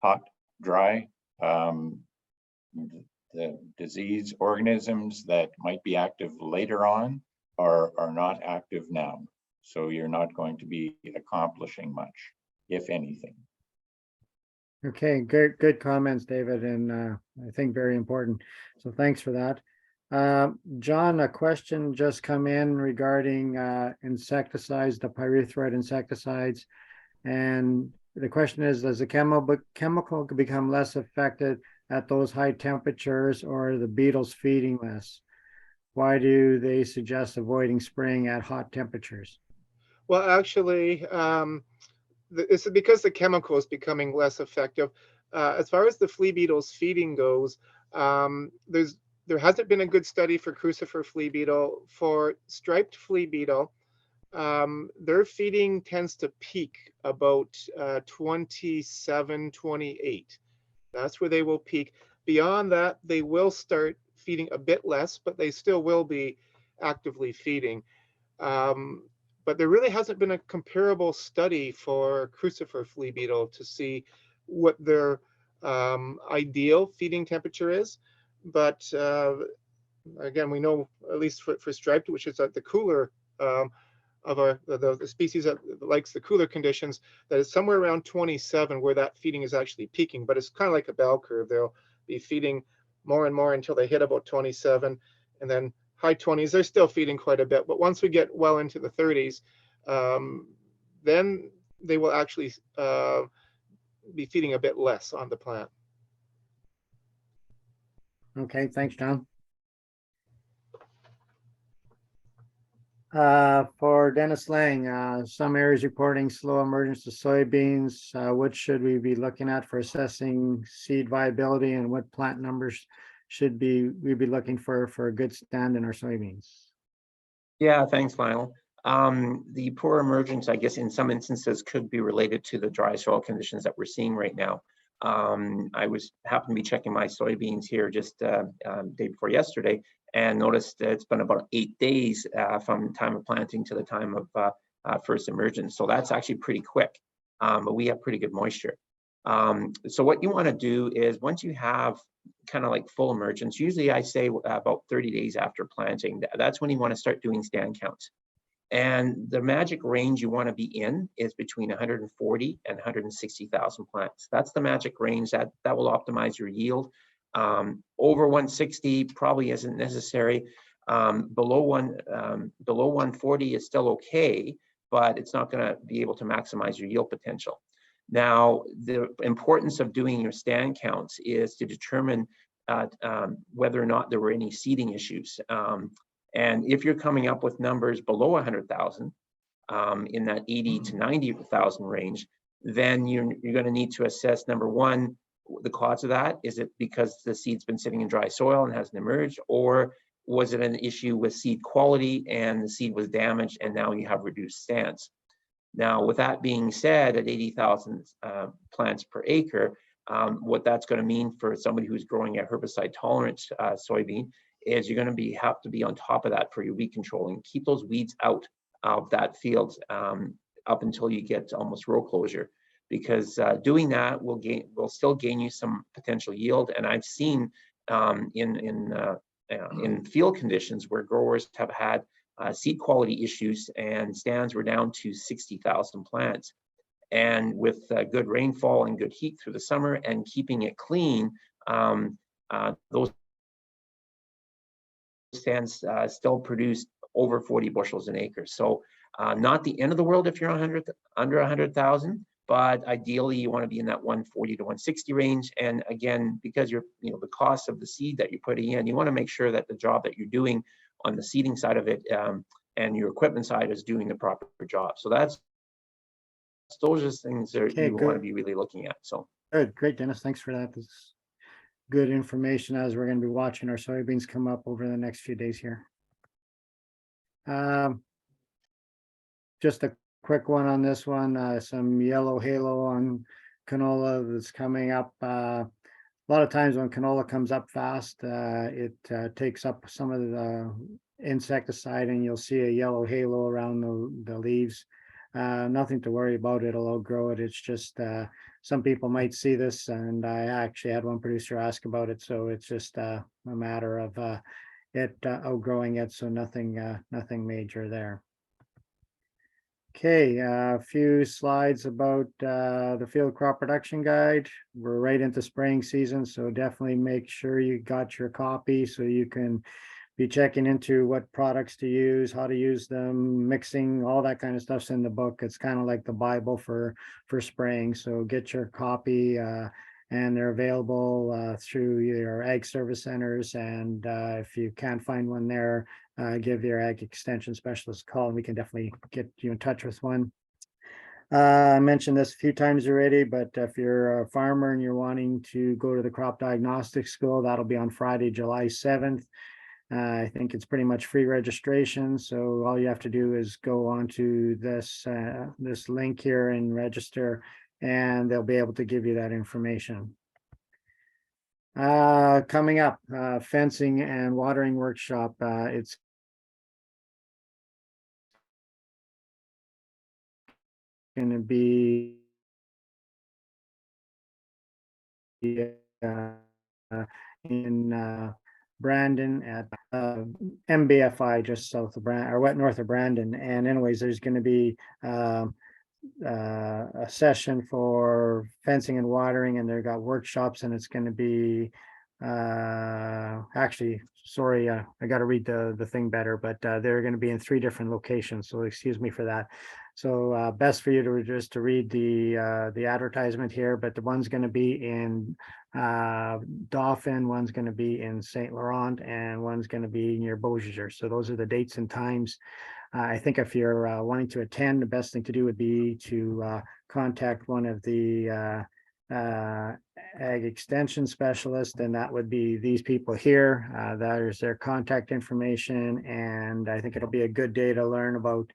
Speaker 8: hot, dry, the disease organisms that might be active later on are not active now. So you're not going to be accomplishing much, if anything.
Speaker 2: Okay, good comments, David, and I think very important. So thanks for that. John, a question just come in regarding insecticides, the pyrethroid insecticides. And the question is, does the chemical become less affected at those high temperatures, or are the beetles feeding less? Why do they suggest avoiding spraying at hot temperatures?
Speaker 7: Well, actually, it's because the chemical is becoming less effective. As far as the flea beetles feeding goes, there hasn't been a good study for crucifer flea beetle. For striped flea beetle, their feeding tends to peak about 27, 28. That's where they will peak. Beyond that, they will start feeding a bit less, but they still will be actively feeding. But there really hasn't been a comparable study for crucifer flea beetle to see what their ideal feeding temperature is. But again, we know, at least for striped, which is at the cooler of the species that likes the cooler conditions, that is somewhere around 27 where that feeding is actually peaking. But it's kind of like a bell curve. They'll be feeding more and more until they hit about 27, and then high 20s, they're still feeding quite a bit. But once we get well into the 30s, then they will actually be feeding a bit less on the plant.
Speaker 2: Okay, thanks, John. For Dennis Lang, some areas reporting slow emergence of soybeans. What should we be looking at for assessing seed viability, and what plant numbers should we be looking for a good stand in our soybeans?
Speaker 6: Yeah, thanks, Lionel. The poor emergence, I guess, in some instances could be related to the dry soil conditions that we're seeing right now. I happened to be checking my soybeans here just day before yesterday, and noticed that it's been about 8 days from the time of planting to the time of first emergence. So that's actually pretty quick, but we have pretty good moisture. So what you want to do is, once you have kind of like full emergence, usually I say about 30 days after planting, that's when you want to start doing stand counts. And the magic range you want to be in is between 140 and 160,000 plants. That's the magic range that will optimize your yield. Over 160 probably isn't necessary. Below 140 is still okay, but it's not going to be able to maximize your yield potential. Now, the importance of doing your stand counts is to determine whether or not there were any seeding issues. And if you're coming up with numbers below 100,000, in that 80 to 90,000 range, then you're going to need to assess, number one, the cause of that. Is it because the seed's been sitting in dry soil and hasn't emerged, or was it an issue with seed quality and the seed was damaged and now you have reduced stands? Now, with that being said, at 80,000 plants per acre, what that's going to mean for somebody who's growing a herbicide tolerant soybean is you're going to have to be on top of that for your weed control and keep those weeds out of that field up until you get to almost row closure, because doing that will still gain you some potential yield. And I've seen in field conditions where growers have had seed quality issues and stands were down to 60,000 plants. And with good rainfall and good heat through the summer and keeping it clean, those stands still produce over 40 bushels an acre. So not the end of the world if you're under 100,000, but ideally you want to be in that 140 to 160 range. And again, because the cost of the seed that you're putting in, you want to make sure that the job that you're doing on the seeding side of it and your equipment side is doing the proper job. So those are things that you want to be really looking at. So
Speaker 2: good, great, Dennis. Thanks for that. That's good information as we're going to be watching our soybeans come up over the next few days here. Just a quick one on this one, some yellow halo on canola that's coming up. A lot of times when canola comes up fast, it takes up some of the insecticide, and you'll see a yellow halo around the leaves. Nothing to worry about, it'll outgrow it. It's just some people might see this, and I actually had one producer ask about it, so it's just a matter of it outgrowing it, so nothing major there. Okay, a few slides about the field crop production guide. We're right into spraying season, so definitely make sure you got your copy so you can be checking into what products to use, how to use them, mixing, all that kind of stuff's in the book. It's kind of like the Bible for spraying. So get your copy, and they're available through your ag service centers. And if you can't find one there, give your ag extension specialist a call, and we can definitely get you in touch with one. I mentioned this a few times already, but if you're a farmer and you're wanting to go to the crop diagnostic school, that'll be on Friday, July 7th. I think it's pretty much free registration. So all you have to do is go onto this link here and register, and they'll be able to give you that information. Coming up, fencing and watering workshop. It's going to be in Brandon at MBFI, just south of Brandon, or north of Brandon. And anyways, there's going to be a session for fencing and watering, and they've got workshops, and it's going to be actually, sorry, I got to read the thing better, but they're going to be in 3 different locations, so excuse me for that. So best for you to just to read the advertisement here, but the one's going to be in Dauphin, one's going to be in St. Laurent, and one's going to be near Beausejour. So those are the dates and times. I think if you're wanting to attend, the best thing to do would be to contact one of the ag extension specialists, and that would be these people here. That is their contact information, and I think it'll be a good day to learn about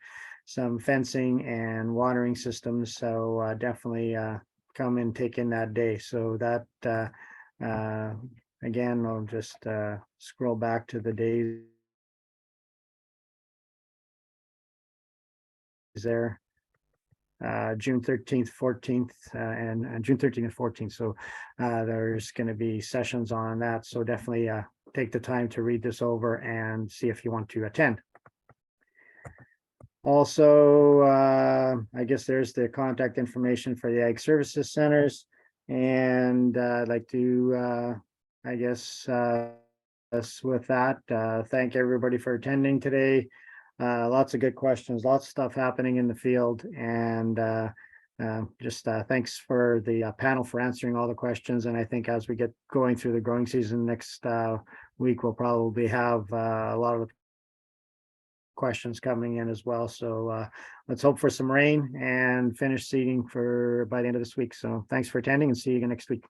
Speaker 2: some fencing and watering systems. So definitely come and take in that day. So that again, I'll just scroll back to the days there. June 13th, 14th, and June 13th and 14th. So there's going to be sessions on that. So definitely take the time to read this over and see if you want to attend. Also, I guess there's the contact information for the Ag Services Centers. And I'd like to, I guess, with that, thank everybody for attending today. Lots of good questions, lots of stuff happening in the field, and just thanks for the panel for answering all the questions. And I think as we get going through the growing season next week, we'll probably have a lot of questions coming in as well. So let's hope for some rain and finish seeding by the end of this week. So thanks for attending, and see you again next week.